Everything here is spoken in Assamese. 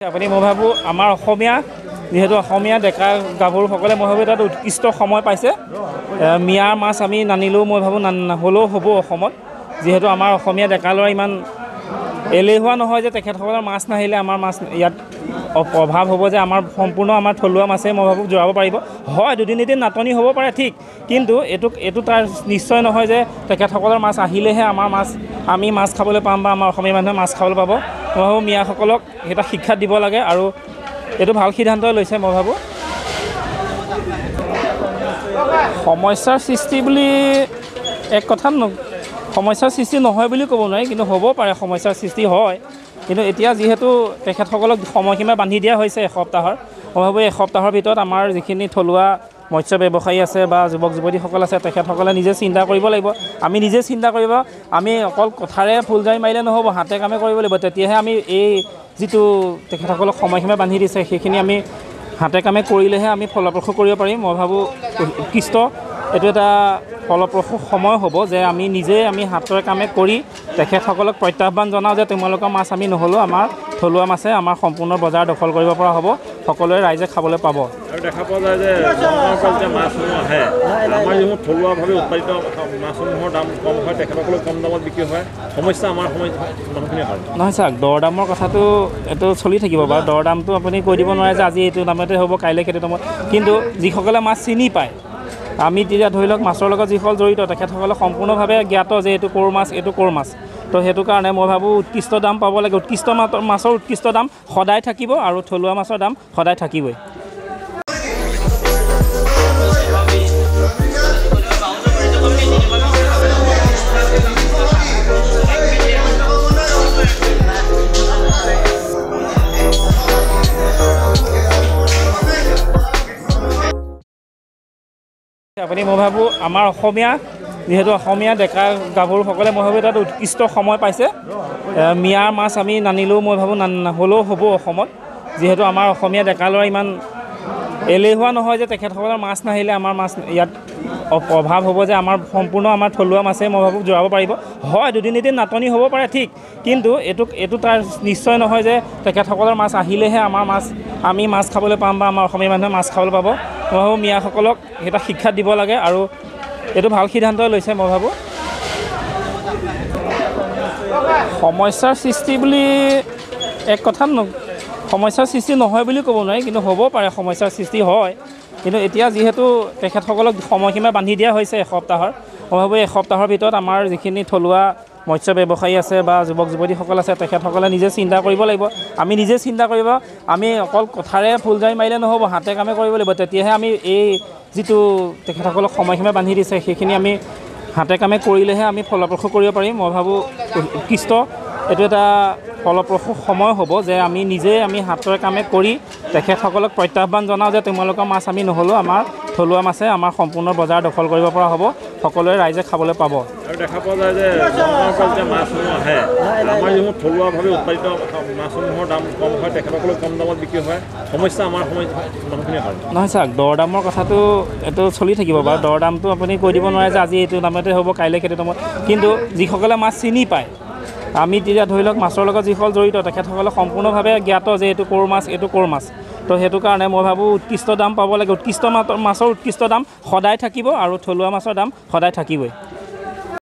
আপুনি মই ভাবোঁ আমাৰ অসমীয়া যেহেতু অসমীয়া ডেকা গাভৰুসকলে মই ভাবোঁ তাত উৎকৃষ্ট সময় পাইছে। মিয়াৰ মাছ আমি নানিলেও মই ভাবোঁ নহ'লেও হ'ব অসমত, যিহেতু আমাৰ অসমীয়া ডেকা ল'ৰা ইমান এলেহুৱা নহয় যে তেখেতসকলৰ মাছ নাহিলে আমাৰ মাছ ইয়াত অভাৱ হ'ব, যে আমাৰ সম্পূৰ্ণ আমাৰ থলুৱা মাছে মই ভাবোঁ জোৰাব পাৰিব। হয়, দুদিন এদিন নাটনি হ'ব পাৰে ঠিক, কিন্তু এইটো তাৰ নিশ্চয় নহয় যে তেখেতসকলৰ মাছ আহিলেহে আমি মাছ খাবলৈ পাম বা আমাৰ অসমীয়া মানুহে মাছ খাবলৈ পাব। মই ভাবোঁ মিয়াসকলক এটা শিক্ষা দিব লাগে আৰু এইটো ভাল সিদ্ধান্ত লৈছে। মই ভাবোঁ সমস্যাৰ সৃষ্টি বুলি এক কথাত সমস্যাৰ সৃষ্টি নহয় বুলি ক'ব নোৱাৰি, কিন্তু হ'ব পাৰে সমস্যাৰ সৃষ্টি হয়। কিন্তু এতিয়া যিহেতু তেখেতসকলক সময়সীমা বান্ধি দিয়া হৈছে এসপ্তাহৰ, মই ভাবোঁ এসপ্তাহৰ ভিতৰত আমাৰ যিখিনি থলুৱা মৎস্য ব্যৱসায়ী আছে বা যুৱক যুৱতীসকল আছে তেখেতসকলে নিজে চিন্তা কৰিব লাগিব। আমি নিজে চিন্তা কৰিব, আমি অকল কথাৰে ফুলজাৰি মাৰিলে নহ'ব, হাতে কামে কৰিব লাগিব। তেতিয়াহে আমি এই যিটো তেখেতসকলক সময়সীমা বান্ধি দিছে সেইখিনি আমি হাতে কামে কৰিলেহে আমি ফলপ্ৰসূ কৰিব পাৰিম। মই ভাবোঁ উৎকৃষ্ট এইটো এটা ফলপ্ৰসূ সময় হ'ব যে আমি নিজে হাতৰ কামে কৰি তেখেতসকলক প্ৰত্যাহ্বান জনাওঁ যে তোমালোকৰ মাছ আমি নহ'লেও আমাৰ থলুৱা মাছে আমাৰ সম্পূৰ্ণ বজাৰ দখল কৰিব পৰা হ'ব, সকলোৱে ৰাইজে খাবলৈ পাব। আৰু দেখা পোৱা যায় যে যেতিয়া মাছসমূহ আহে, আমাৰ যিসমূহ থলুৱাভাৱে উৎপাদিত মাছসমূহৰ দাম কম হয়, তেখেতসকলেও কম দামত বিক্ৰী হয়। সমস্যা আমাৰ মানুহখিনি হয় নহয় চাওক, দৰ দামৰ কথাটো এইটো চলি থাকিব বাৰু। দৰ দামটো আপুনি কৈ দিব নোৱাৰে যে আজি এইটো দামতে হ'ব, কাইলৈ সেইটো দামত। কিন্তু যিসকলে মাছ চিনি পায়, আমি তেতিয়া ধৰি লওক মাছৰ লগত যিসকল জড়িত তেখেতসকলে সম্পূৰ্ণভাৱে জ্ঞাত যে এইটো ক'ৰ মাছ, এইটো ক'ৰ মাছ। তো সেইটো কাৰণে মই ভাবোঁ উৎকৃষ্ট দাম পাব লাগে। উৎকৃষ্ট মাছৰ উৎকৃষ্ট দাম সদায় থাকিব আৰু থলুৱা মাছৰ দাম সদায় থাকিবই। আপুনি মই ভাবোঁ আমাৰ অসমীয়া যেহেতু অসমীয়া ডেকা গাভৰুসকলে মই ভাবোঁ তাত উৎকৃষ্ট সময় পাইছে। মিয়াৰ মাছ আমি নানিলেও মই ভাবোঁ নহ'লেও হ'ব অসমত, যিহেতু আমাৰ অসমীয়া ডেকা ল'ৰা ইমান এলেহুৱা নহয় যে তেখেতসকলৰ মাছ নাহিলে আমাৰ মাছ ইয়াত অভাৱ হ'ব, যে আমাৰ সম্পূৰ্ণ আমাৰ থলুৱা মাছে মই ভাবোঁ জোৰাব পাৰিব। হয়, দুদিন এদিন নাটনি হ'ব পাৰে ঠিক, কিন্তু এইটো তাৰ নিশ্চয় নহয় যে তেখেতসকলৰ মাছ আহিলেহে আমি মাছ খাবলৈ পাম বা আমাৰ অসমীয়া মানুহে মাছ খাবলৈ পাব। মই ভাবোঁ মিয়াসকলক এটা শিক্ষা দিব লাগে আৰু এইটো ভাল সিদ্ধান্ত লৈছে। মই ভাবোঁ সমস্যাৰ সৃষ্টি বুলি এক কথাত সমস্যাৰ সৃষ্টি নহয় বুলি ক'ব নোৱাৰি, কিন্তু হ'ব পাৰে সমস্যাৰ সৃষ্টি হয়। কিন্তু এতিয়া যিহেতু তেখেতসকলক সময়সীমা বান্ধি দিয়া হৈছে এসপ্তাহৰ, মই ভাবোঁ এসপ্তাহৰ ভিতৰত আমাৰ যিখিনি থলুৱা মৎস্য ব্যৱসায়ী আছে বা যুৱক যুৱতীসকল আছে তেখেতসকলে নিজে চিন্তা কৰিব লাগিব। আমি নিজে চিন্তা কৰিব, আমি অকল কথাৰে ফুলজাৰি মাৰিলে নহ'ব, হাতে কামে কৰিব লাগিব। তেতিয়াহে আমি এই যিটো তেখেতসকলক সময়সীমা বান্ধি দিছে সেইখিনি আমি হাতে কামে কৰিলেহে আমি ফলপ্ৰসূ কৰিব পাৰিম। মই ভাবোঁ উৎকৃষ্ট এইটো এটা ফলপ্ৰসূ সময় হ'ব যে আমি নিজে হাতৰ কামে কৰি তেখেতসকলক প্ৰত্যাহ্বান জনাওঁ যে তোমালোকৰ মাছ আমি নহ'লেও আমাৰ থলুৱা মাছে আমাৰ সম্পূৰ্ণ বজাৰ দখল কৰিব পৰা হ'ব, সকলোৱে ৰাইজে খাবলৈ পাব। আৰু দেখা পোৱা যায় যে যেতিয়া মাছসমূহ আহে, আমাৰ যিসমূহ থলুৱাভাৱে উৎপাদিত মাছসমূহৰ দাম কম হয়, তেখেতসকলেও কম দামত বিক্ৰী হয়। সমস্যা আমাৰ মানুহখিনি হয় নহয় চাওক, দৰ দামৰ কথাটো এইটো চলি থাকিব বাৰু। দৰ দামটো আপুনি কৈ দিব নোৱাৰে যে আজি এইটো দামতে হ'ব, কাইলৈ সেইটো দামত। কিন্তু যিসকলে মাছ চিনি পায়, আমি তেতিয়া ধৰি লওক মাছৰ লগত যিসকল জড়িত তেখেতসকলে সম্পূৰ্ণভাৱে জ্ঞাত যে এইটো ক'ৰ মাছ, এইটো ক'ৰ মাছ। তো সেইটো কাৰণে মই ভাবোঁ উৎকৃষ্ট দাম পাব লাগে। উৎকৃষ্ট মাছৰ উৎকৃষ্ট দাম সদায় থাকিব আৰু থলুৱা মাছৰ দাম সদায় থাকিবই।